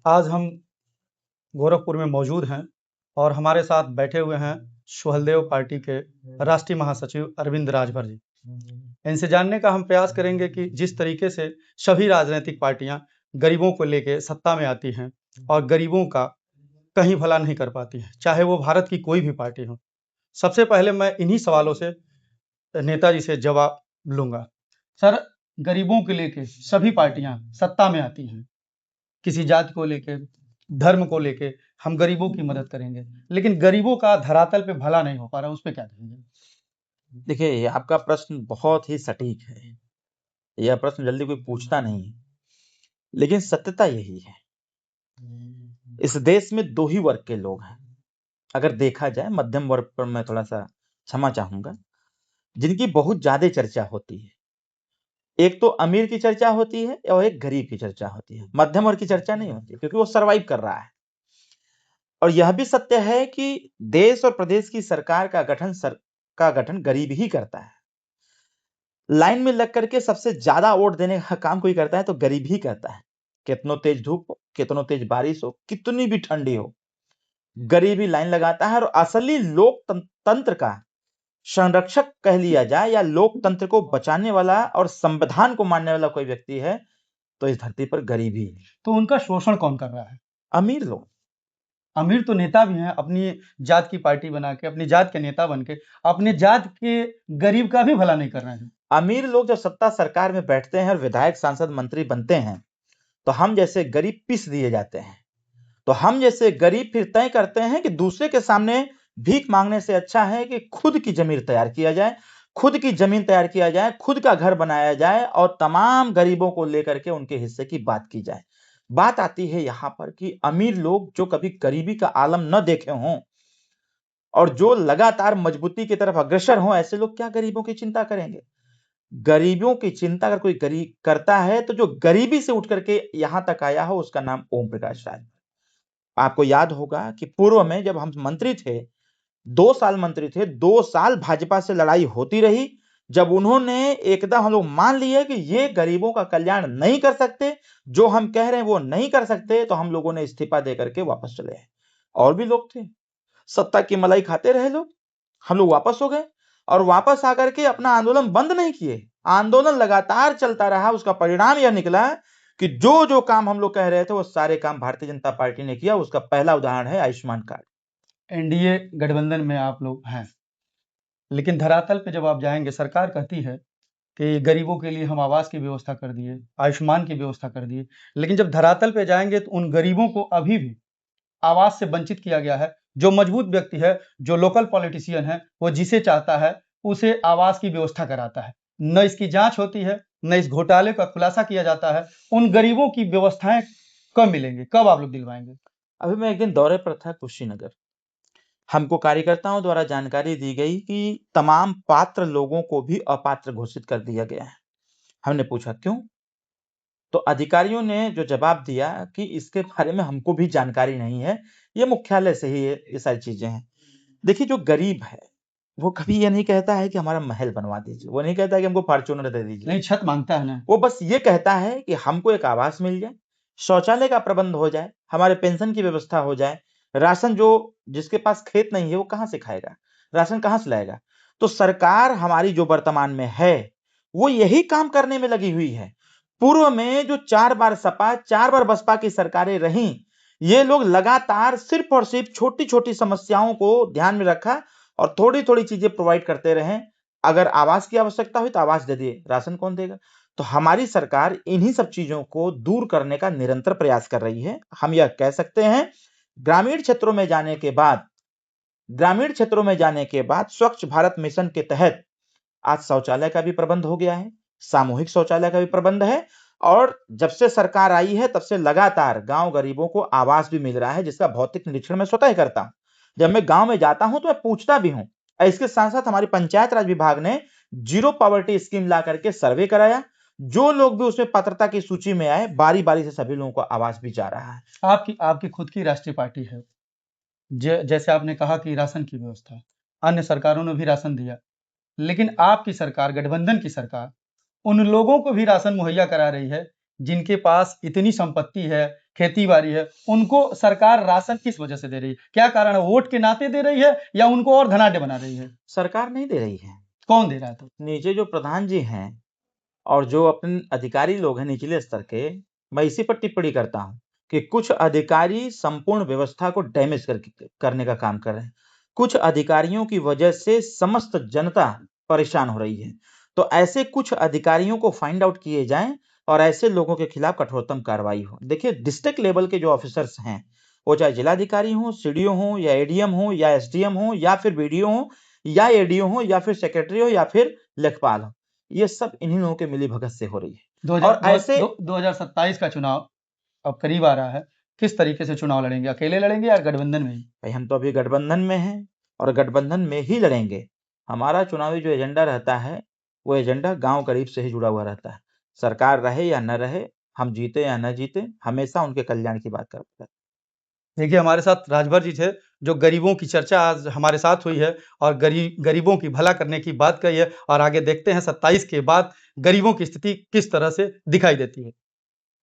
आज हम गोरखपुर में मौजूद हैं और हमारे साथ बैठे हुए हैं सुहलदेव पार्टी के राष्ट्रीय महासचिव अरविंद राजभर जी। इनसे जानने का हम प्रयास करेंगे कि जिस तरीके से सभी राजनीतिक पार्टियां गरीबों को लेकर सत्ता में आती हैं और गरीबों का कहीं भला नहीं कर पाती हैं, चाहे वो भारत की कोई भी पार्टी हो। सबसे पहले मैं इन्हीं सवालों से नेताजी से जवाब लूंगा। सर, गरीबों को लेके सभी पार्टियां सत्ता में आती हैं, किसी जाति को लेके, धर्म को लेके हम गरीबों की मदद करेंगे, लेकिन गरीबों का धरातल पे भला नहीं हो पा रहा, उस पे क्या कहेंगे? देखिए, ये आपका प्रश्न बहुत ही सटीक है। यह प्रश्न जल्दी कोई पूछता नहीं है, लेकिन सत्यता यही है। इस देश में दो ही वर्ग के लोग हैं। अगर देखा जाए, मध्यम वर्ग पर मैं थोड़ा सा क्षमा चाहूंगा, जिनकी बहुत ज्यादा चर्चा होती है। एक तो अमीर की चर्चा होती है और एक गरीब की चर्चा होती है। मध्यम वर्ग की चर्चा नहीं होती, क्योंकि वो सरवाइव कर रहा है। और यह भी सत्य है कि देश और प्रदेश की सरकार का गठन गरीब ही करता है। लाइन में लग करके सबसे ज्यादा वोट देने का काम कोई करता है तो गरीब ही करता है। कितनो तेज धूप हो, कितनो तेज बारिश हो, कितनी भी ठंडी हो, गरीब ही लाइन लगाता है। और असली लोकतंत्र का संरक्षक कह लिया जाए या लोकतंत्र को बचाने वाला और संविधान को मानने वाला कोई व्यक्ति है तो इस धरती पर गरीब ही है। तो उनका शोषण कौन कर रहा है? अमीर लोग। अमीर तो नेता भी हैं, अपनी जात की पार्टी बना के, अपनी जात के नेता बन के अपने जात के गरीब का भी भला नहीं कर रहे हैं। अमीर लोग जब सत्ता सरकार में बैठते हैं और विधायक, सांसद, मंत्री बनते हैं तो हम जैसे गरीब पीस दिए जाते हैं। तो हम जैसे गरीब फिर तय करते हैं कि दूसरे के सामने भीख मांगने से अच्छा है कि खुद की जमीन तैयार किया जाए, खुद की जमीन तैयार किया जाए, खुद का घर बनाया जाए और तमाम गरीबों को लेकर के उनके हिस्से की बात की जाए। बात आती है यहां पर कि अमीर लोग जो कभी गरीबी का आलम न देखे हों और जो लगातार मजबूती की तरफ अग्रसर हों, ऐसे लोग क्या गरीबों की चिंता करेंगे? गरीबों की चिंता अगर कोई गरीब करता है तो जो गरीबी से उठ करके यहां तक आया हो उसका नाम ओम प्रकाश राज। आपको याद होगा कि पूर्व में जब हम मंत्री थे, 2 साल मंत्री थे, 2 साल भाजपा से लड़ाई होती रही। जब उन्होंने एकदम हम लोग मान लिए कि ये गरीबों का कल्याण नहीं कर सकते, जो हम कह रहे हैं वो नहीं कर सकते, तो हम लोगों ने इस्तीफा देकर के वापस चले आए। और भी लोग थे, सत्ता की मलाई खाते रहे लोग। हम लोग वापस हो गए और वापस आकर के अपना आंदोलन बंद नहीं किए, आंदोलन लगातार चलता रहा। उसका परिणाम यह निकला कि जो जो काम हम लोग कह रहे थे वो सारे काम भारतीय जनता पार्टी ने किया। उसका पहला उदाहरण है आयुष्मान कार्ड। एनडीए गठबंधन में आप लोग हैं, लेकिन धरातल पे जब आप जाएंगे, सरकार कहती है कि गरीबों के लिए हम आवास की व्यवस्था कर दिए, आयुष्मान की व्यवस्था कर दिए, लेकिन जब धरातल पे जाएंगे तो उन गरीबों को अभी भी आवास से वंचित किया गया है। जो मजबूत व्यक्ति है, जो लोकल पॉलिटिशियन है, वो जिसे चाहता है उसे आवास की व्यवस्था कराता है। न इसकी जांच होती है, न इस घोटाले का खुलासा किया जाता है। उन गरीबों की व्यवस्थाएं कब मिलेंगे, कब आप लोग दिलवाएंगे? अभी मैं एक दिन दौरे पर था कुशीनगर। हमको कार्यकर्ताओं द्वारा जानकारी दी गई कि तमाम पात्र लोगों को भी अपात्र घोषित कर दिया गया है। हमने पूछा क्यों, तो अधिकारियों ने जो जवाब दिया कि इसके बारे में हमको भी जानकारी नहीं है, ये मुख्यालय से ही ये सारी चीजें हैं। देखिए, जो गरीब है वो कभी ये नहीं कहता है कि हमारा महल बनवा दीजिए, वो नहीं कहता है कि हमको फॉर्च्यूनर दे दीजिए। नहीं, छत मांगता है ना। वो बस ये कहता है कि हमको एक आवास मिल जाए, शौचालय का प्रबंध हो जाए, हमारे पेंशन की व्यवस्था हो जाए। राशन, जो जिसके पास खेत नहीं है वो कहां से खाएगा, राशन कहां से लाएगा? तो सरकार हमारी जो वर्तमान में है वो यही काम करने में लगी हुई है। पूर्व में जो 4 बार सपा, 4 बार बसपा की सरकारें रहीं, ये लोग लगातार सिर्फ और सिर्फ छोटी छोटी समस्याओं को ध्यान में रखा और थोड़ी थोड़ी चीजें प्रोवाइड करते रहे। अगर आवास की आवश्यकता हुई तो आवास दे दिए, राशन कौन देगा? तो हमारी सरकार इन्हीं सब चीजों को दूर करने का निरंतर प्रयास कर रही है। हम यह कह सकते हैं, ग्रामीण क्षेत्रों में जाने के बाद स्वच्छ भारत मिशन के तहत आज शौचालय का भी प्रबंध हो गया है, सामूहिक शौचालय का भी प्रबंध है। और जब से सरकार आई है तब से लगातार गांव गरीबों को आवास भी मिल रहा है, जिसका भौतिक निरीक्षण मैं स्वतः करता हूं। जब मैं गांव में जाता हूं तो मैं पूछता भी हूं। इसके साथ साथ हमारी पंचायत राज विभाग ने जीरो पॉवर्टी स्कीम ला करके सर्वे कराया। जो लोग भी उसमें पात्रता की सूची में आए, बारी बारी से सभी लोगों को आवास भी जा रहा है। आपकी आपकी खुद की राष्ट्रीय पार्टी है। जैसे आपने कहा कि राशन की व्यवस्था, अन्य सरकारों ने भी राशन दिया, लेकिन आपकी सरकार, गठबंधन की सरकार, उन लोगों को भी राशन मुहैया करा रही है जिनके पास इतनी संपत्ति है, खेती बाड़ी है, उनको सरकार राशन किस वजह से दे रही है? क्या कारण है? वोट के नाते दे रही है या उनको और धनाढ्य बना रही है? सरकार नहीं दे रही है। कौन दे रहा है तो? नीचे जो प्रधान जी हैं और जो अपने अधिकारी लोग हैं निचले स्तर के, मैं इसी पर टिप्पणी करता हूं कि कुछ अधिकारी संपूर्ण व्यवस्था को डैमेज करने का काम कर रहे हैं। कुछ अधिकारियों की वजह से समस्त जनता परेशान हो रही है। तो ऐसे कुछ अधिकारियों को फाइंड आउट किए जाएं और ऐसे लोगों के खिलाफ कठोरतम कार्रवाई हो। देखिए, डिस्ट्रिक्ट लेवल के जो ऑफिसर्स हैं, वो चाहे जिलाधिकारी हो, सीडीओ हो, या एडीएम हो, या एसडीएम हो, या फिर बीडीओ हो, या एडीओ हो, या फिर सेक्रेटरी हो, या फिर लेखपाल हो, ये सब इन्हीं लोगों के मिलीभगत से हो रही है। और ऐसे 2027 का चुनाव अब करीब आ रहा है, किस तरीके से चुनाव लड़ेंगे? अकेले लड़ेंगे या गठबंधन में ही? भाई, हम तो अभी गठबंधन में हैं और गठबंधन में ही लड़ेंगे। हमारा चुनावी जो एजेंडा रहता है, वो एजेंडा गांव गरीब से ही जुड़ा हुआ रहता है। सरकार रहे या न रहे, हम जीते या न जीते, हमेशा उनके कल्याण की बात करते हैं। देखिए, हमारे साथ राजभर जी थे, जो गरीबों की चर्चा आज हमारे साथ हुई है और गरीबों की भला करने की बात कही है, और आगे देखते हैं 27 के बाद गरीबों की स्थिति किस तरह से दिखाई देती है।